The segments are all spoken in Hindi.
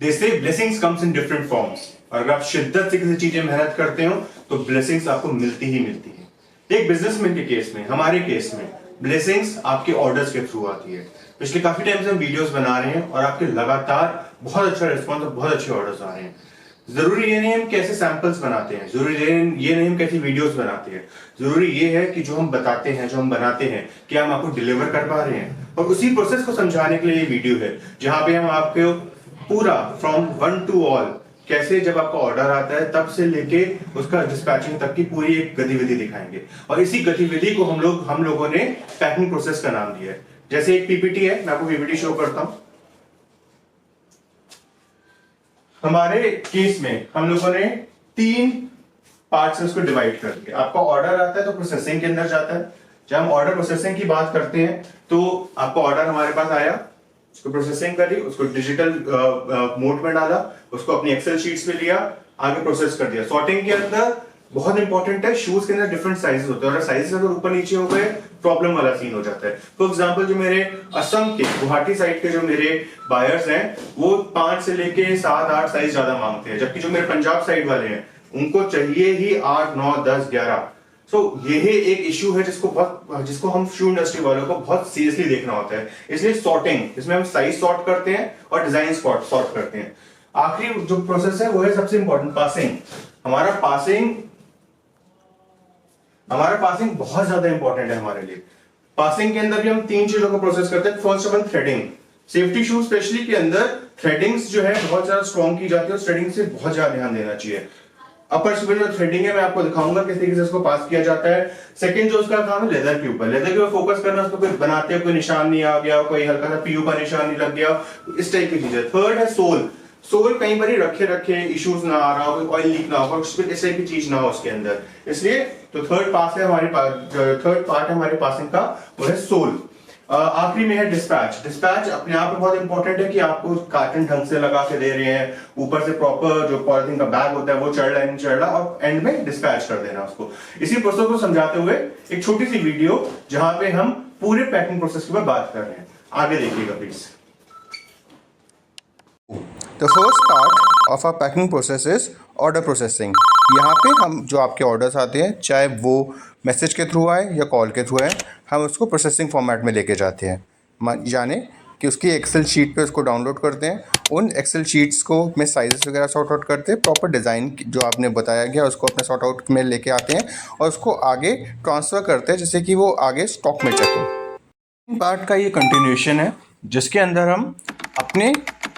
दे से blessings comes in different forms. और अगर आप शिद्दत से किसी चीज में मेहनत करते हो तो ब्लेसिंग्स आपको मिलती ही मिलती है। एक बिजनेसमैन के केस में, हमारे केस में, ब्लेसिंग्स आपके ऑर्डर्स के थ्रू आती है। पिछले काफी टाइम से हम वीडियोस बना रहे हैं और आपके लगातार बहुत अच्छा रिस्पॉन्स और बहुत अच्छे ऑर्डर्स आ रहे हैं। जरूरी ये नहीं हम कैसे सैंपल्स बनाते हैं, जरूरी ये नहीं हम कैसी वीडियोस बनाते हैं, जरूरी ये है कि जो हम बताते हैं, जो हम बनाते हैं, क्या हम आपको डिलीवर कर पा रहे हैं। और उसी प्रोसेस को समझाने के लिए ये वीडियो है, जहां पे हम आपको पूरा फ्रॉम वन टू ऑल, कैसे जब आपका ऑर्डर आता है तब से लेके उसका डिस्पैचिंग तक की पूरी एक गतिविधि दिखाएंगे। और इसी गतिविधि को हम लोगों ने पैकिंग प्रोसेस का नाम दिया है। जैसे एक पीपीटी है, मैं आपको पीपीटी शो करता हूं। हमारे केस में हम लोगों ने 3 पार्ट से उसको डिवाइड कर दिया। आपका ऑर्डर आता है तो प्रोसेसिंग के अंदर जाता है। जब हम ऑर्डर प्रोसेसिंग की बात करते हैं तो आपका ऑर्डर हमारे पास आया, उसको प्रोसेसिंग करी, उसको डिजिटल मोड में डाला, उसको अपनी एक्सेल शीट्स में लिया, आगे प्रोसेस कर दिया। सॉर्टिंग के अंदर बहुत इंपॉर्टेंट है, शूज के अंदर डिफरेंट साइजेस होते हैं और साइजेस अगर ऊपर नीचे हो गए प्रॉब्लम वाला सीन हो जाता है। फॉर एग्जांपल जो मेरे असम के गुवाहाटी साइड के जो मेरे बायर्स हैं वो 5 से लेके 7-8 साइज ज्यादा मांगते हैं, जबकि जो मेरे पंजाब साइड वाले हैं उनको चाहिए ही 8, 9, 10, 11। सो यही एक इश्यू है जिसको हम शू इंडस्ट्री वालों को बहुत सीरियसली देखना होता है। इसलिए सॉर्टिंग, इसमें हम साइज सॉर्ट करते हैं और डिजाइन सॉर्ट करते हैं। आखिरी जो प्रोसेस है वो है सबसे इंपॉर्टेंट, पासिंग। हमारा पासिंग बहुत ज्यादा इंपॉर्टेंट है हमारे लिए। पासिंग के अंदर भी हम 3 चीजों को प्रोसेस करते हैं। First of all threading. Safety shoes specially के अंदर थ्रेडिंग्स जो है बहुत ज्यादा स्ट्रॉन्ग की जाती है और थ्रेडिंग से बहुत ज्यादा ध्यान देना चाहिए। अपर सुपर जो थ्रेडिंग है मैं आपको दिखाऊंगा किस तरीके से इसको पास किया जाता है। सेकंड जो उसका काम है लेदर के ऊपर, लेदर के ऊपर फोकस करना, उसको कोई बनाते हैं कोई निशान नहीं आ गया, कोई हल्का सा पीयू का निशान नहीं लग गया, इस टाइप की चीज है। थर्ड है सोल। सोल कहीं पर ही रखे इश्यूज ना आ रहा हो, कोई ऑयल लीक ना हो, इस टाइप की चीज ना हो उसके अंदर। इसलिए तो थर्ड पार्ट है हमारे पासिंग का, वो है सोल। आखिरी में है डिस्पैच। डिस्पैच अपने आप में बहुत इंपॉर्टेंट है कि आपको कार्टन ढंग से लगा के दे रहे हैं, ऊपर से प्रॉपर जो पॉलिथीन का बैग होता है वो चढ़ रहा है नहीं चढ़ रहा, और एंड में डिस्पैच कर देना उसको। इसी प्रोसेस को समझाते हुए एक छोटी सी वीडियो जहां पे हम पूरे पैकिंग प्रोसेस के ऊपर बात कर रहे हैं, आगे देखिएगा please. The first part of our packing process is order processing। यहाँ पे हम जो आपके ऑर्डर्स आते हैं, चाहे वो मैसेज के थ्रू आए या कॉल के थ्रू आए, हम उसको प्रोसेसिंग फॉर्मेट में लेके जाते हैं। यानी कि उसकी एक्सेल शीट पे उसको डाउनलोड करते हैं, उन एक्सेल शीट्स को में साइजेस वगैरह सॉर्ट आउट करते हैं, प्रॉपर डिज़ाइन जो आपने बताया गया उसको अपने सॉर्ट आउट में लेके आते हैं और उसको आगे ट्रांसफ़र करते हैं जिससे कि वो आगे स्टॉक में चले। पार्ट का ये कंटिन्यूएशन है जिसके अंदर हम अपने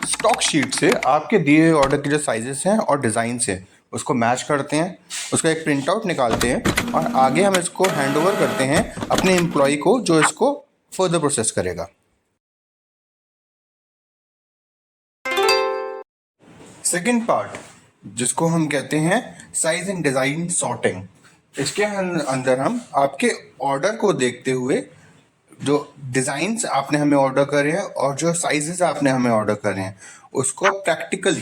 स्टॉक शीट से आपके दिए हुए ऑर्डर के जो साइजेस हैं और डिज़ाइंस हैं उसको मैच करते हैं, उसका एक प्रिंट आउट निकालते हैं और आगे हम इसको हैंड ओवर करते हैं अपने एम्प्लॉय को जो इसको फर्दर प्रोसेस करेगा। सेकेंड पार्ट जिसको हम कहते हैं साइज एंड डिज़ाइन सॉर्टिंग। इसके अंदर हम आपके ऑर्डर को देखते हुए जो डिज़ाइंस आपने हमें ऑर्डर करे हैं और जो साइजेस आपने हमें ऑर्डर करे हैं उसको प्रैक्टिकली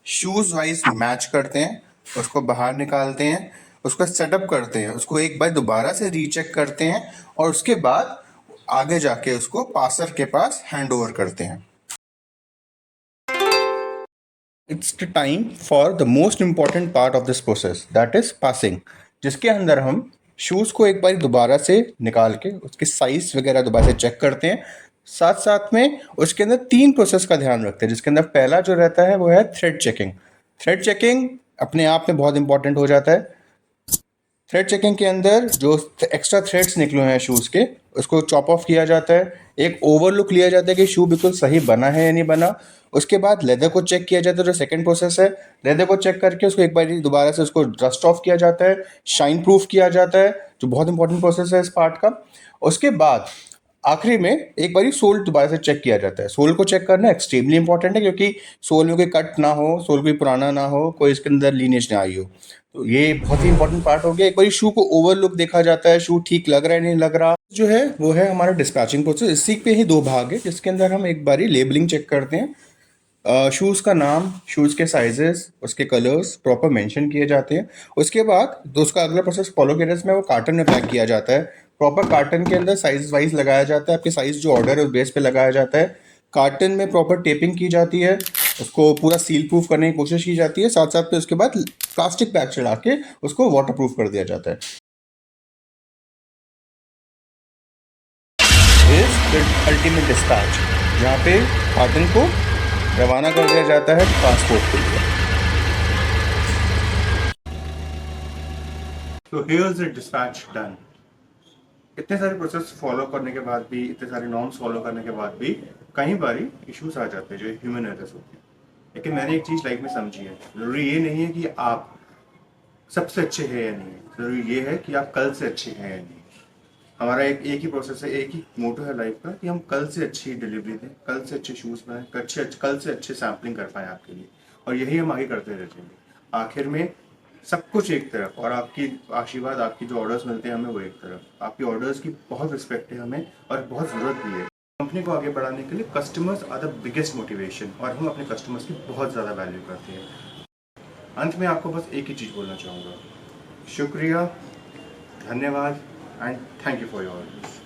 शूज़ वाइज मैच करते हैं, उसको बाहर निकालते हैं, उसको सेटअप करते हैं, उसको एक बार दोबारा से रीचेक करते हैं और उसके बाद आगे जाके उसको पासर के पास हैंड ओवर करते हैं। It's the time for the most important part of this process, that is passing, जिसके अंदर हम शूज़ को एक बार दोबारा से निकाल के उसके साइज वगैरह दोबारा से चेक करते हैं। साथ साथ में उसके अंदर 3 प्रोसेस का ध्यान रखते हैं, जिसके अंदर पहला जो रहता है वो है थ्रेड चेकिंग। थ्रेड चेकिंग अपने आप में बहुत इंपॉर्टेंट हो जाता है। थ्रेड चेकिंग के अंदर जो एक्स्ट्रा थ्रेड्स निकले हैं शूज़ के उसको चॉप ऑफ किया जाता है, एक ओवरलुक लिया जाता है कि शू बिल्कुल सही बना है या नहीं बना। उसके बाद लेदर को चेक किया जाता है, जो सेकंड प्रोसेस है। लेदर को चेक करके उसको एक बार दोबारा से उसको डस्ट ऑफ किया जाता है, शाइन प्रूफ किया जाता है, जो बहुत इंपॉर्टेंट प्रोसेस है इस पार्ट का। उसके बाद आखिरी में एक बारी सोल दोबारा से चेक किया जाता है। सोल को चेक करना एक्सट्रीमली इंपॉर्टेंट है क्योंकि सोल में कोई कट ना हो, सोल कोई पुराना ना हो, कोई इसके अंदर लीनेज ना आई हो। तो ये बहुत ही इंपॉर्टेंट पार्ट हो गया। एक बारी शू को ओवरलुक देखा जाता है, शू ठीक लग रहा है नहीं लग रहा, जो है वो है हमारा डिस्पैचिंग प्रोसेस। इसी पे ही 2 भाग है जिसके अंदर हम एक बारी लेबलिंग चेक करते हैं। शूज़ का नाम, शूज़ के साइजेस, उसके कलर्स प्रॉपर मेंशन किए जाते हैं। उसके बाद उसका अगला प्रोसेस फॉलो किया जाता है, वो कार्टन में पैक किया जाता है। प्रॉपर कार्टन के अंदर साइज वाइज लगाया जाता है, आपके साइज जो ऑर्डर है उस बेस पे लगाया जाता है। कार्टन में प्रॉपर टेपिंग की जाती है उसको पूरा सील प्रूफ करने की कोशिश की जाती है, साथ साथ पे उसके बाद प्लास्टिक बैग चढ़ा के उसको वाटर प्रूफ कर दिया जाता है। इज द अल्टीमेट डिस्पैच, जहाँ पे खातन को रवाना कर दिया जाता है ट्रांसपोर्ट के लिए। तो here is the dispatch done. इतने सारे प्रोसेस फॉलो करने के बाद भी, इतने सारे नॉर्म्स फॉलो करने के बाद भी कई बारी इश्यूज आ जाते हैं जो ह्यूमन एरर्स होते हैं। लेकिन मैंने एक चीज लाइफ में समझी है, जरूरी ये नहीं है कि आप सबसे अच्छे हैं या नहीं, जरूरी ये है कि आप कल से अच्छे हैं या नहीं। हमारा एक ही प्रोसेस है, एक ही मोटो है लाइफ का कि हम कल से अच्छी डिलीवरी दें, कल से अच्छे शूज बनाएं, कल से अच्छे सैम्पलिंग कर पाए आपके लिए, और यही हम आगे करते रहेंगे। आखिर में सब कुछ एक तरफ, और आपकी आशीर्वाद, आपकी जो ऑर्डर्स मिलते हैं हमें वो एक तरफ। आपकी ऑर्डर्स की बहुत रिस्पेक्ट है हमें, और बहुत ज़रूरत भी है। कंपनी को आगे बढ़ाने के लिए customers are the biggest motivation, और हम अपने कस्टमर्स की बहुत ज़्यादा वैल्यू करते हैं। अंत में आपको बस एक ही चीज़ बोलना चाहूँगा, शुक्रिया, धन्यवाद, and thank you for your orders.